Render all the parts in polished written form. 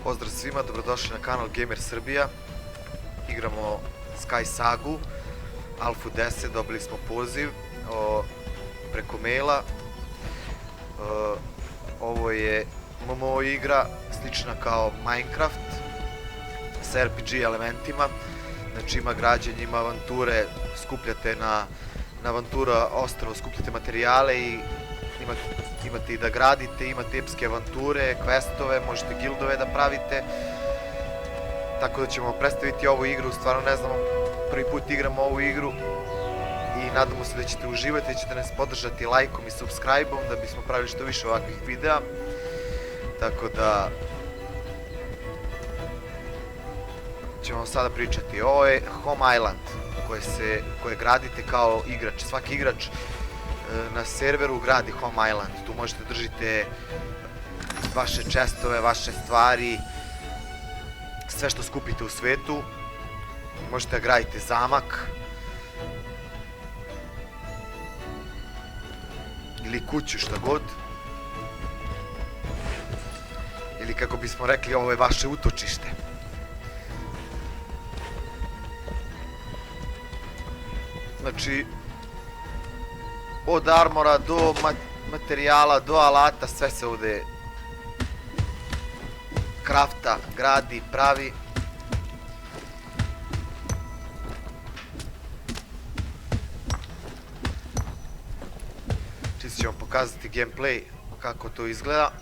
Pozdrav svima, dobrodošli na kanal Gamer Srbija. Igramo Sky Sagu, Alfu 10, dobili smo poziv preko maila. Ovo je MMO igra, slična kao Minecraft, sa RPG elementima. Znači ima građenje, ima avanture, skupljate na avantura ostrvo, skupljate materijale i imate i da gradite, imate epske avanture, questove, možete gildove da pravite. Tako da ćemo predstaviti ovu igru, stvarno ne znamo, prvi put igramo ovu igru i nadamo se da ćete uživati, da ćete nas podržati lajkom i subscribe-om da bismo pravili što više ovakvih videa. Tako da ćemo sada pričati. Ovo je Home Island koje gradite kao igrač. Svaki igrač na serveru gradi Home Island. Tu možete držite vaše chestove, vaše stvari, sve što skupite u svetu. Možete da gradite zamak ili kuću, šta god. Ili kako bismo rekli, ovo je vaše utočište. Znači, od armora do materijala, do alata, sve se ovde krafta, gradi, pravi. Čisto ću vam pokazati gameplay, kako to izgleda.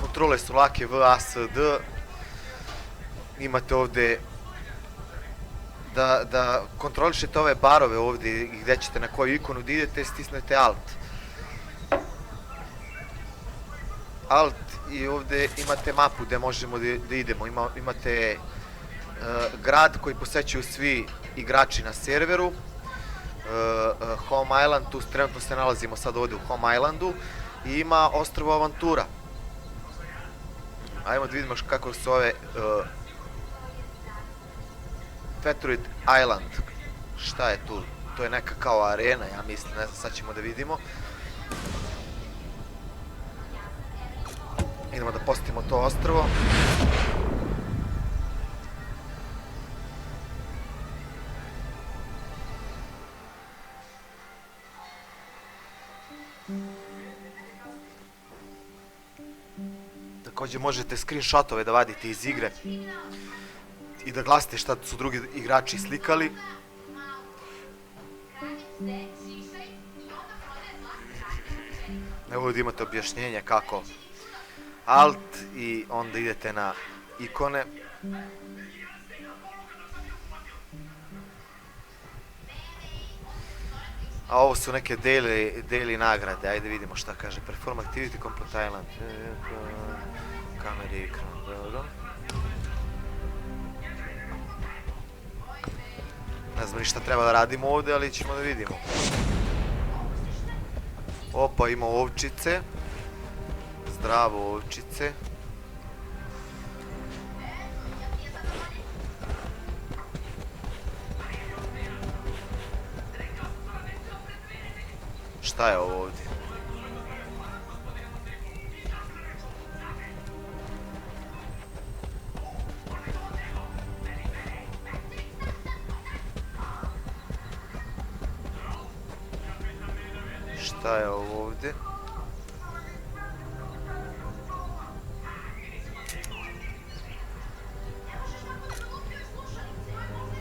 Kontrole su lake, V, A, S, D. Imate ovde da kontrolišete ove barove ovde gde ćete, na koju ikonu da idete, stisnete Alt. Alt i ovde imate mapu gde možemo da idemo. Imate grad koji posećuju svi igrači na serveru. Home Island, tu trenutno se nalazimo sad ovde u Home Islandu. I ima ostrvo avantura. Ajmo da vidimo kako se ove Featured Island. Šta je tu? To je neka kao arena, ja mislim, ne znam, sad ćemo da vidimo. Idemo da posetimo to ostrvo. Takođe možete screenshotove da vadite iz igre i da glasite šta su drugi igrači slikali. Evo ovdje imate objašnjenje kako. Alt i onda idete na ikone. A ovo su neke daily nagrade, ajde vidimo šta kaže. Perform activity, complete island. Kamera i ekran, dobro. Ne znam ni šta treba da radimo ovde, ali ćemo da vidimo. Opa, ima ovčice. Zdravo, ovčice. Šta je ovo ovdje? Šta je ovo ovdje?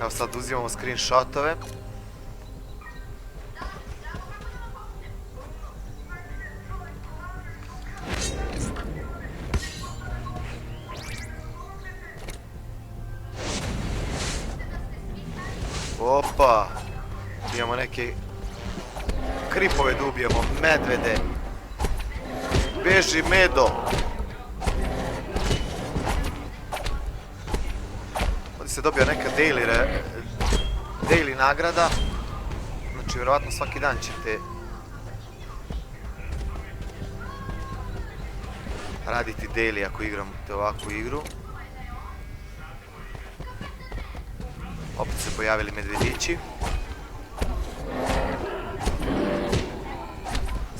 Evo sad uzimamo screenshotove. Opa! Imamo neke kripove da ubijemo, medvede. Beži, medo! Ovdje se dobija neka daily nagrada. Znači, vjerovatno svaki dan ćete raditi daily ako igrate ovakvu igru. Opet se pojavili medvedići.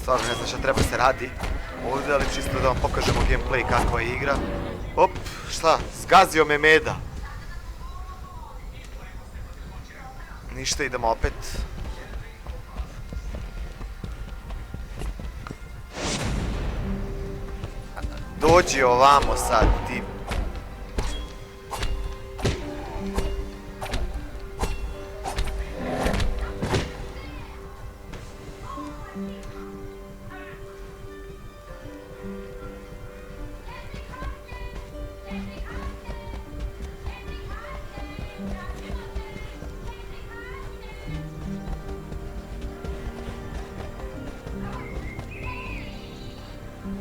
Stvarno ne znam šta treba se radi ovdje, ali čisto da vam pokažemo gameplay kakva je igra. Op, šta? Zgazio me Meda. Ništa, idemo opet. Dođi ovamo sad, ti.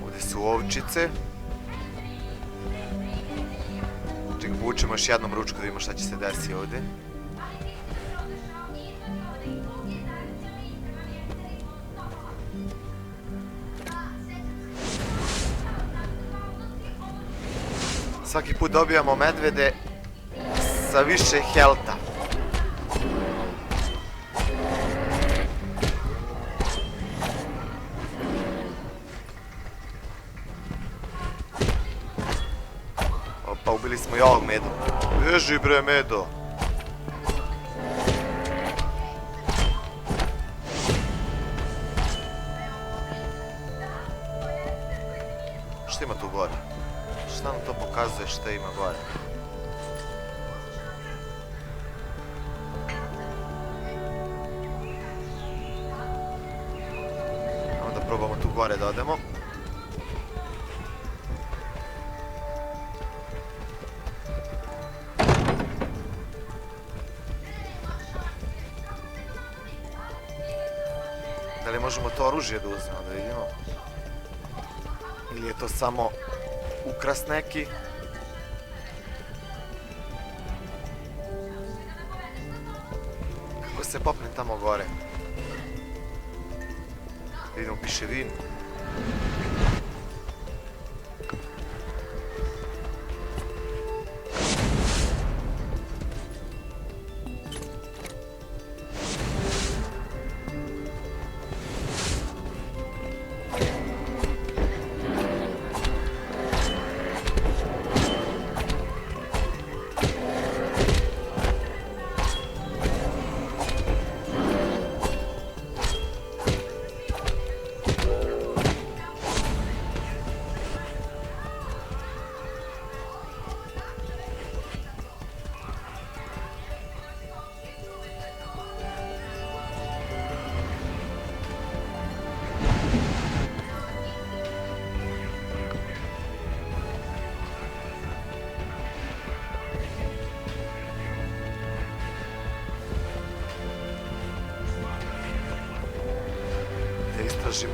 Ovdje su ovčice. Čekaj, povučemo još jednom ručku da vidimo šta će se desiti ovdje. Svaki put dobijamo medvede sa više helta. Opa, ubili smo i ovog Medu. Beži bre Medo. Šta ima tu gore? Šta nam to pokazuje šta ima gore? Ajmo da probamo tu gore da odemo. Da li možemo to oružje da uzmemo, da vidimo? Ili je to samo ukras neki? Kako se popne tamo gore? Vidimo, piše vin.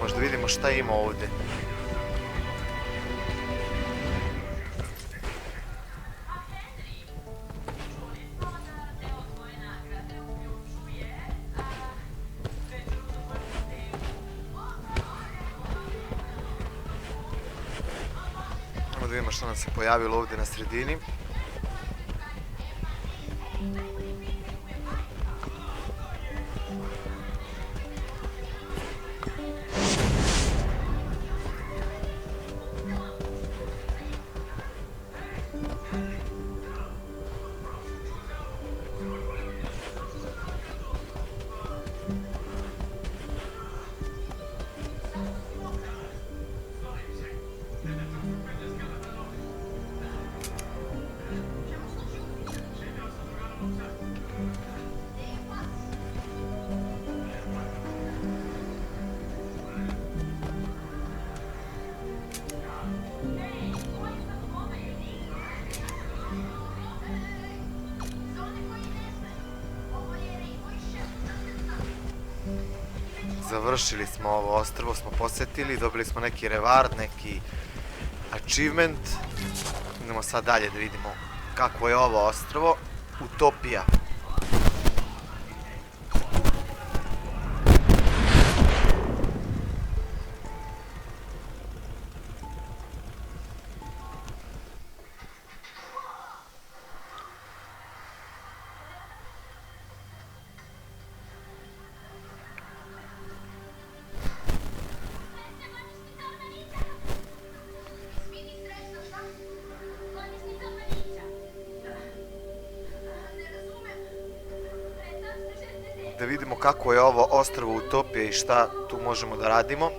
Možda vidimo šta ima ovdje. Ajmo da vidimo šta nam se pojavilo ovdje na sredini. Završili smo ovo ostrvo, smo posjetili, dobili smo neki reward, neki achievement. Idemo sad dalje da vidimo kako je ovo ostrvo. Utopija. da vidimo kako je ovo ostrvo Utopije i šta tu možemo da radimo.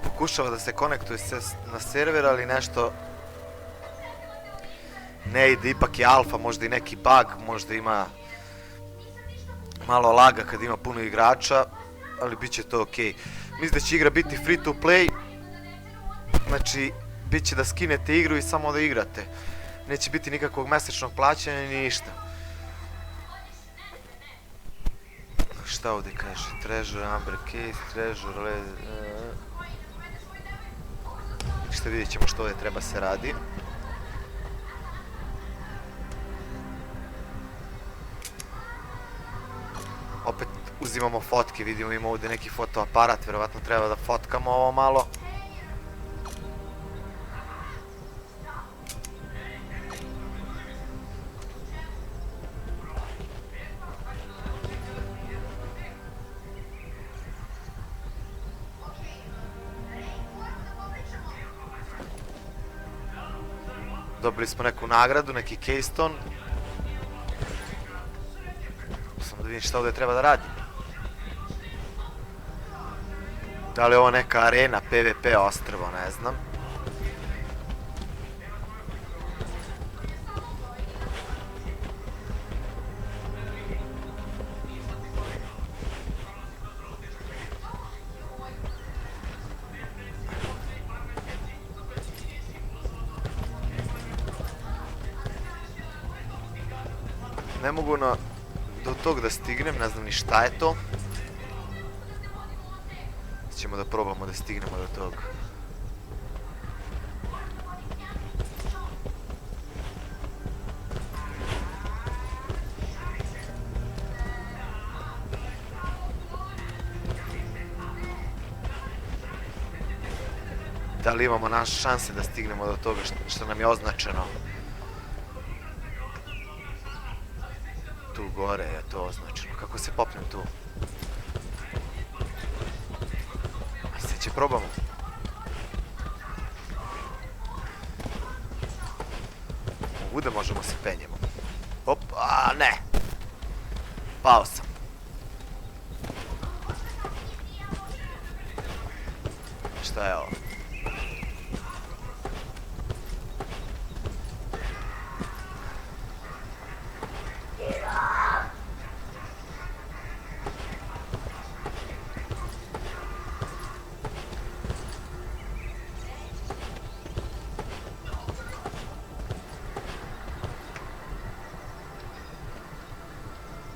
Pokušava da se konektuje na server, ali nešto ne ide, ipak je alfa, možda i neki bug, možda ima malo laga kad ima puno igrača, ali bit će to okej. Mislim da će igra biti free to play, znači bit će da skinete igru i samo da igrate. Neće biti nikakvog mesečnog plaćanja ni ništa. Šta ovdje kaže? Treasure, Amber Case, Treasure, šta vidjet ćemo što ovdje treba se radi. Opet uzimamo fotke, vidimo ima ovdje neki fotoaparat, verovatno treba da fotkamo ovo malo. Dobili smo neku nagradu, neki keystone. Samo da vidim šta ovdje treba da radim. Da li je ovo neka arena, PvP ostrvo, ne znam. Ne mogu do tog da stignem, ne znam ni šta je to. Ćemo da probamo da stignemo do tog. Da li imamo naš šanse da stignemo do toga što nam je označeno? Tu gore je to označeno. Kako se popnem tu? Sad će probamo. Ovuda možemo se penjemo. Hop, a ne! Pao sam. Šta je ovo?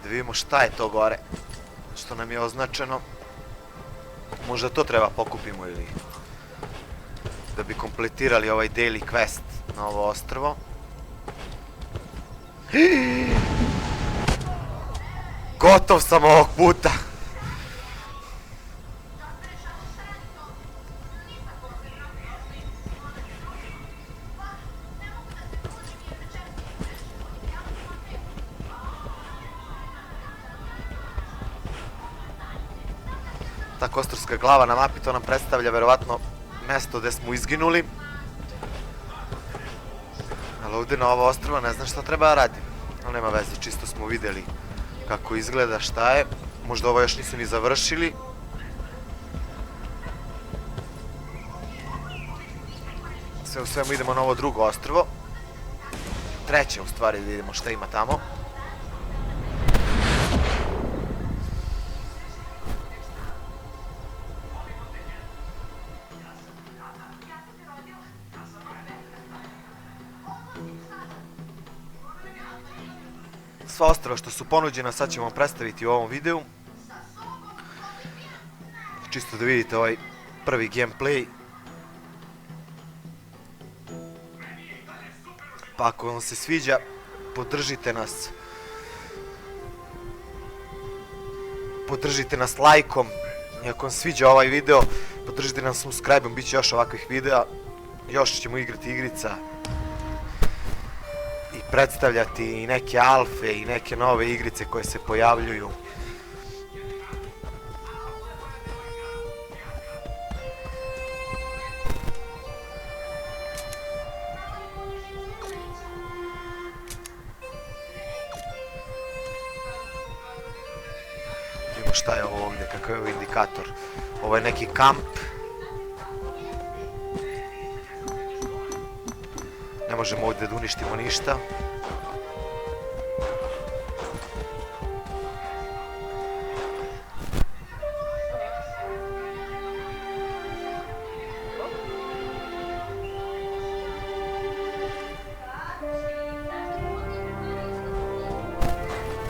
Da vidimo šta je to gore što nam je označeno. Možda to treba pokupimo ili da bi kompletirali ovaj daily quest na ovo ostrvo. Gotov sam ovog puta. Ta kosturska glava na mapi, to nam predstavlja verovatno mesto gde smo izginuli. Ali ovdje na ovo ostrvo ne znam šta treba da radim. Ali nema veze, čisto smo vidjeli kako izgleda, šta je. Možda ovo još nisu ni završili. Sve u svemu idemo na ovo drugo ostrvo. Treće u stvari, da vidimo šta ima tamo. Sva ostrva što su ponuđena sad ćemo predstaviti u ovom videu. Čisto da vidite ovaj prvi gameplay. Pa ako vam se sviđa, podržite nas. Podržite nas lajkom. I ako vam sviđa ovaj video, podržite nas subscribe-om, bit će još ovakvih videa. Još ćemo igrati igrica. I predstavljati i neke alfe i neke nove igrice koje se pojavljuju. Vidimo šta je ovo ovdje, kakav je ovo indikator. Ovo je neki kamp. Ne možemo ovdje da uništimo ništa.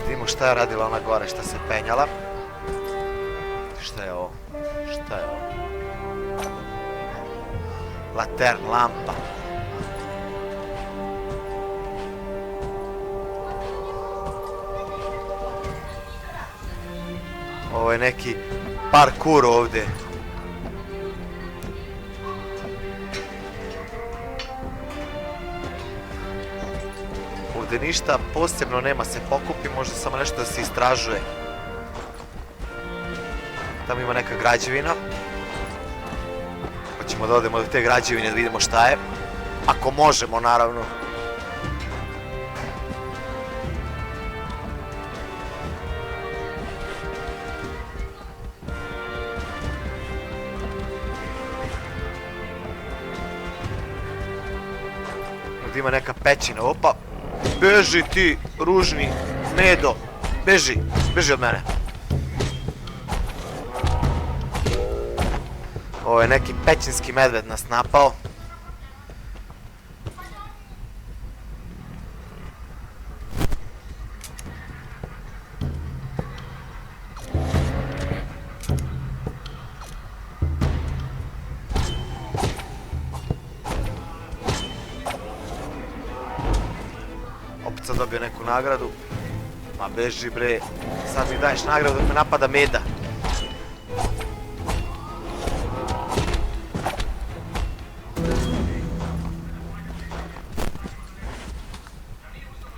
Vidimo šta je radila ona gore, šta se penjala. Šta je ovo? Šta je ovo? Latern, lampa. Ovo je neki parkour ovdje. Ovdje ništa posebno nema se pokupi, možda samo nešto da se istražuje. Tamo ima neka građevina. Pa ćemo da odemo do te građevine da vidimo šta je. Ako možemo, naravno. Ovdje ima neka pećina, opa. Beži ti, ružni medo. Beži, beži od mene. Ovo je neki pećinski medved nas napao. Opet sam dobio neku nagradu. Ma beži bre. Sad mi daješ nagradu dok me napada meda.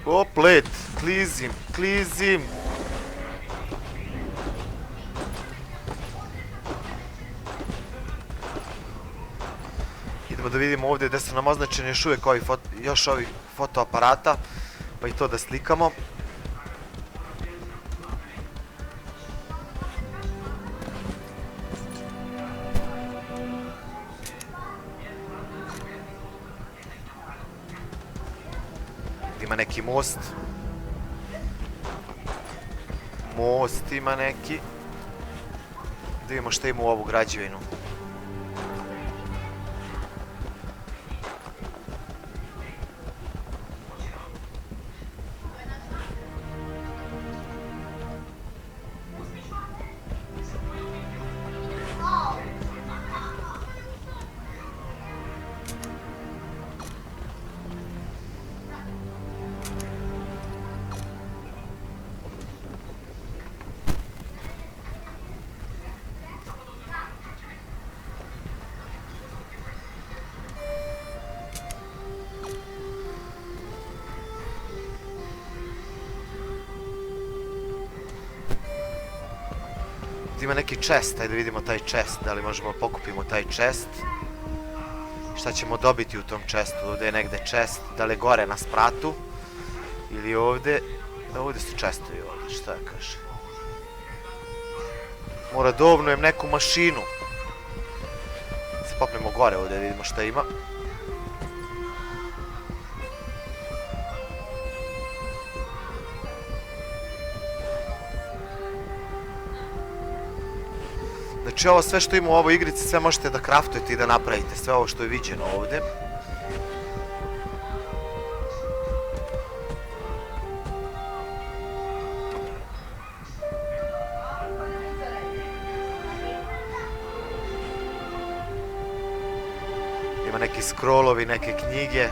Oplet, klizim, klizim. Idemo da vidimo ovdje gdje su nam označeni još ovi fotoaparata, pa i to da slikamo. Ima neki most. Most ima neki. Da vidimo šta ima u ovu građevinu. Ima neki chest, ajde vidimo taj chest, da li možemo pokupimo taj chest. Šta ćemo dobiti u tom chestu, ovdje je negdje chest, da li je gore na spratu. Ili ovdje, ovdje su chestovi ovdje, šta ja kaže. Mora dovnujem neku mašinu. Se popnemo gore ovdje, vidimo šta ima. Znači ovo sve što ima u ovoj igrici, sve možete da craftujete i da napravite, sve ovo što je viđeno ovdje. Ima neki scrollovi, neke knjige.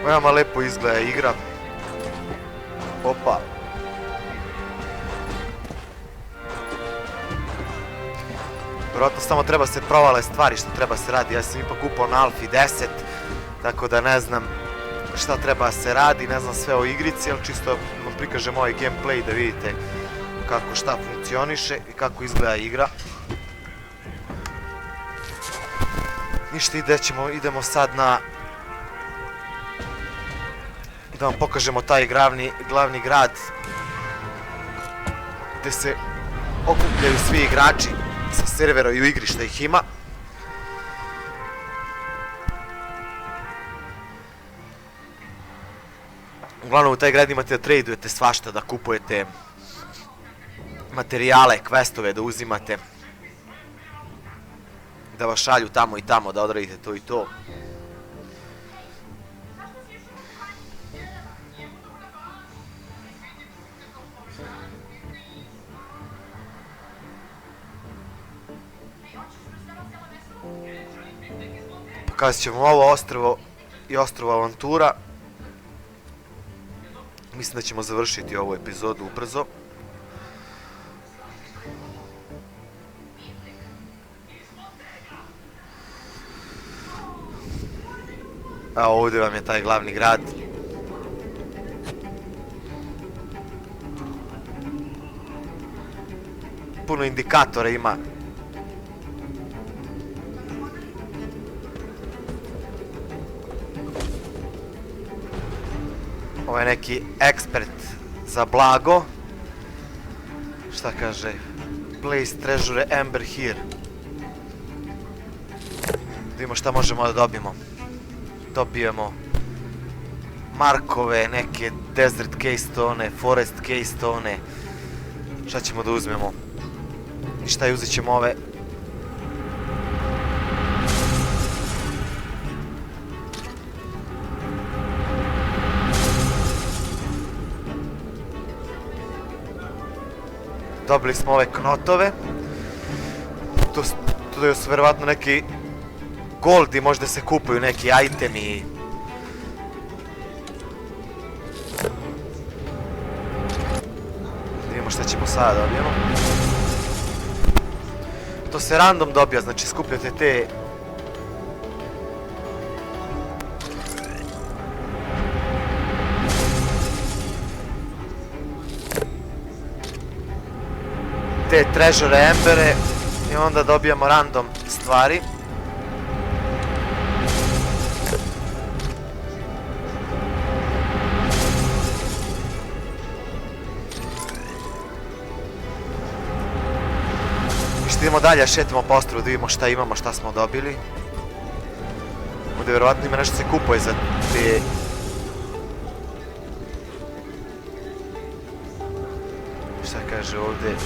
Veoma lepo izgleda igra. Opa. Vjerojatno samo treba se provale stvari što treba se radi. Ja sam ipak upao na Alfi 10, tako da ne znam šta treba se radi, ne znam sve o igrici, ali čisto vam prikažem ovaj gameplay da vidite kako šta funkcioniše i kako izgleda igra. Ništa, idemo sad na... da vam pokažemo taj glavni grad gdje se okupljaju svi igrači sa servera i u igri šta ih ima. Uglavnom u taj grad imate da tradujete svašta, da kupujete materijale, questove da uzimate, da vas šalju tamo i tamo da odradite to i to. Pokazat ćemo ovo ostrvo i ostrvo avantura. Mislim da ćemo završiti ovu epizodu ubrzo. A ovdje vam je taj glavni grad. Puno indikatora ima. Ovo je neki ekspert za blago. Šta kaže? Place treasure amber here. Da vidimo šta možemo da dobijemo. Dobijemo markove, neke desert keystone, forest keystone. Šta ćemo da uzmemo? Ništa, i uzet ćemo ove. Dobili smo ove knotove. Tu su verovatno neki goldi, možda se kupuju neki itemi. Vidimo šta ćemo sada dobijemo. To se random dobija, znači skupljate te treasure embere i onda dobijamo random stvari. I idemo dalje, šetimo po ostrovu da vidimo šta imamo, šta smo dobili. Ovdje vjerovatno ima nešto se kupuje za te... Šta kaže ovdje?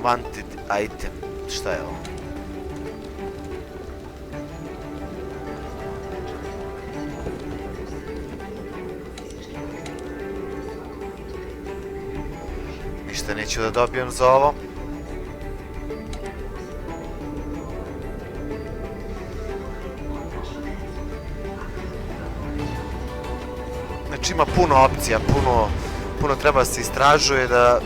Wanted item. Šta je ovo? Ništa neću da dobijem za ovo. Znači ima puno opcija, puno treba da se istražuje da...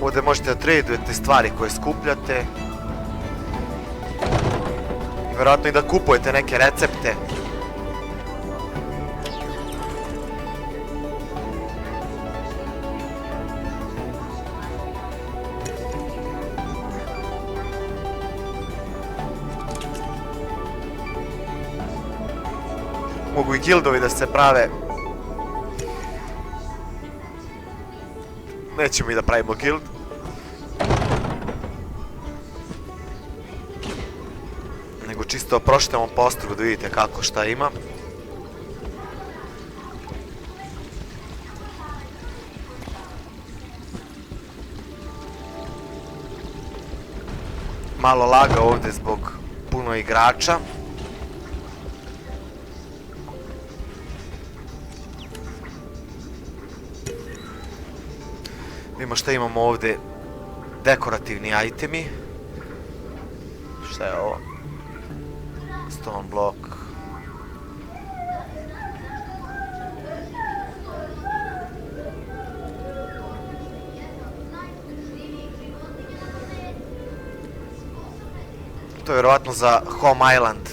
Ovdje možete da tradujete stvari koje skupljate. I vjerojatno i da kupujete neke recepte. Mogu i guildovi da se prave. Nećemo i da pravimo guild. Nego čisto prošetamo po ostrvu da vidite kako šta ima. Malo laga ovdje zbog puno igrača. Vidimo šta imamo ovdje. Dekorativni itemi. Šta je ovo? Stone block. To je vjerovatno za Home Island.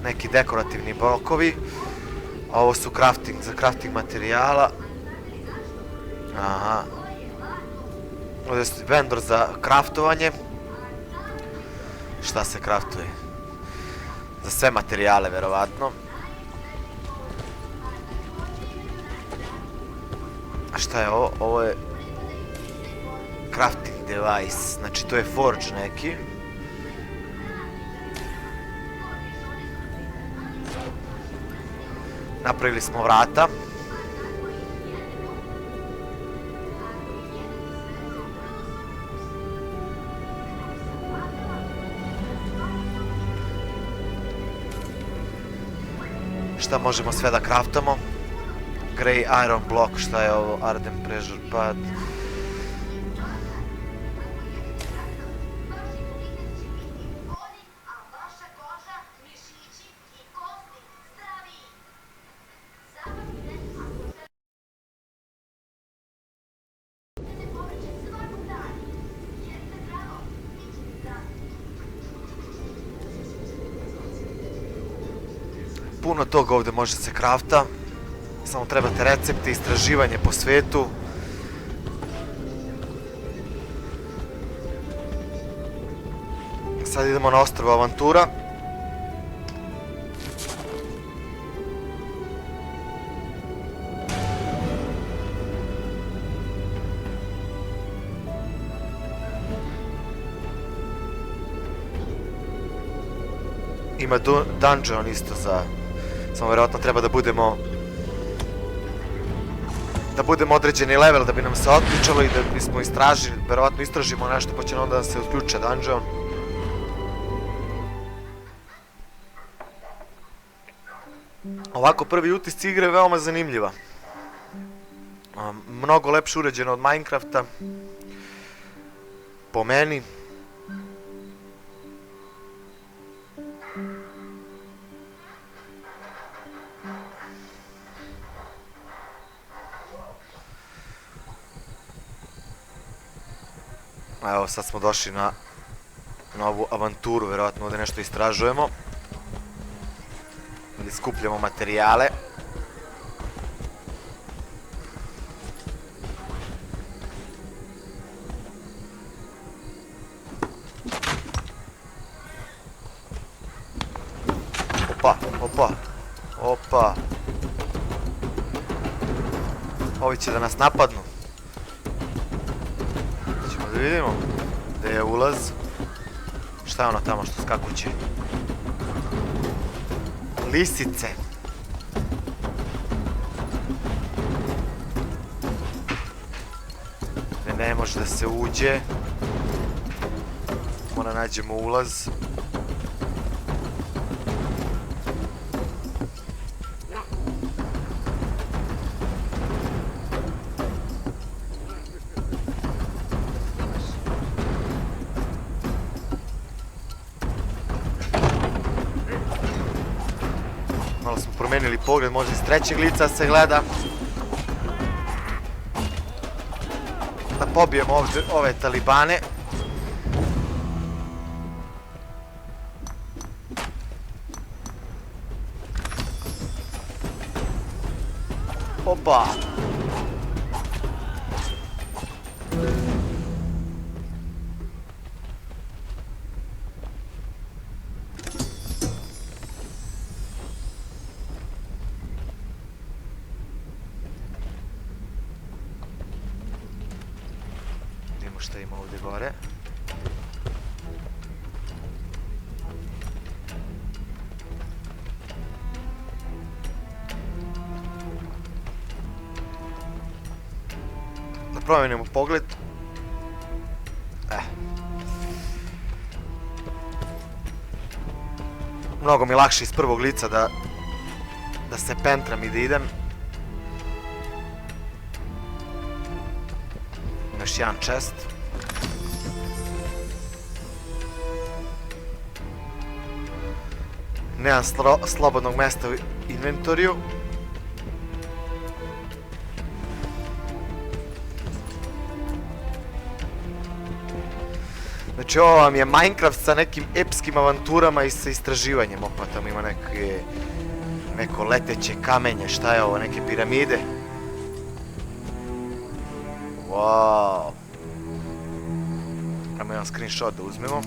Neki dekorativni blokovi. A ovo su za crafting materijala. Aha. Ovdje je vendor za craftovanje. Šta se craftuje? Za sve materijale, vjerovatno. A šta je ovo? Ovo je crafting device. Znači to je forge neki. Napravili smo vrata. Šta možemo sve da craftamo? Grey iron block, šta je ovo? Arden pressure pad. Puno toga ovdje može se crafta. Samo trebate recepte, istraživanje po svijetu. Sad idemo na ostrvo Avantura. Ima dungeon isto za... Samo vjerojatno treba da budemo određeni level da bi nam se otključalo i da bismo istražili, vjerojatno istražimo nešto pa će onda da se otključe dungeon. Ovako prvi utisci igre je veoma zanimljiva. Mnogo lepše uređeno od Minecrafta. Po meni. Evo sad smo došli na ovu avanturu, vjerojatno ovdje nešto istražujemo. Ili skupljamo materijale. Opa. Ovi će da nas napadnu. Ćemo da vidimo gdje je ulaz. Šta je ono tamo što skakuće? Lisice. Ne može da se uđe. Mora nađemo ulaz. Malo smo promenili pogled, možda iz trećeg lica se gleda. Da pobijemo ovdje ove talibane. Opa! Vidimo šta ima ovdje gore. Da promijenimo pogled. Mnogo mi lakše iz prvog lica da se pentram i da idem. Još jedan chest. Nemam slobodnog mesta u inventoriju. Znači ovo vam je Minecraft sa nekim epskim avanturama i sa istraživanjem. Opa, tamo ima neko leteće kamenje, šta je ovo, neke piramide. Wow. Ajmo jedan screenshot da uzmemo.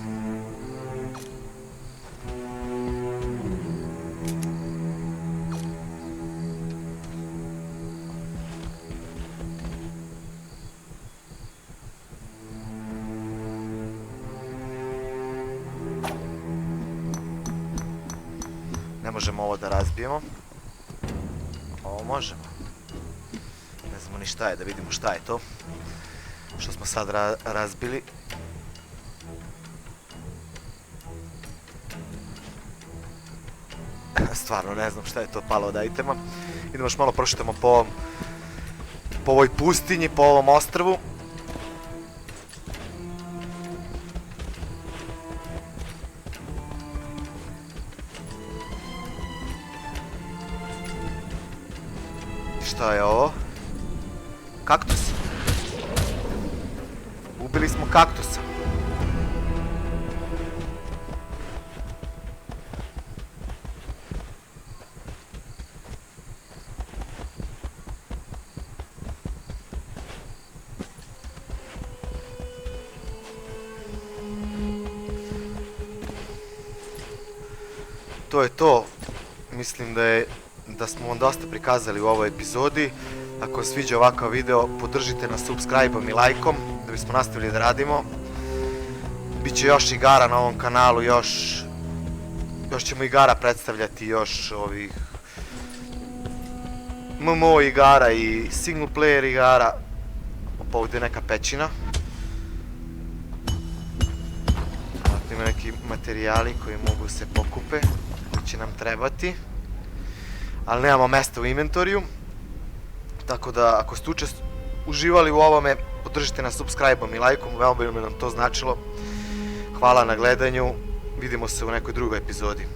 Ne možemo ovo da razbijemo. Ovo možemo. Ne znamo ni šta je, da vidimo šta je to. Što smo sad razbili. Stvarno ne znam šta je to palo od itema. Idemo još malo prošetamo po ovoj pustinji, po ovom ostrvu. Šta je ovo? Kaktus. Ubili smo kaktusa. To je to. Mislim da smo vam dosta prikazali u ovoj epizodi. Ako vam sviđa ovakav video, podržite nas subscribe-om i lajkom da bismo nastavili da radimo. Biće još igara na ovom kanalu, još ćemo igara predstavljati, još ovih MMO igara i single player igara. Opa, ovdje je neka pećina. Ima neki materijali koji mogu se pokupe, koji će nam trebati. Ali nemamo mesta u inventoriju. Tako da, ako ste uživali u ovome, podržite nas subscribe-om i lajkom, veoma bi nam to značilo. Hvala na gledanju, vidimo se u nekoj drugoj epizodi.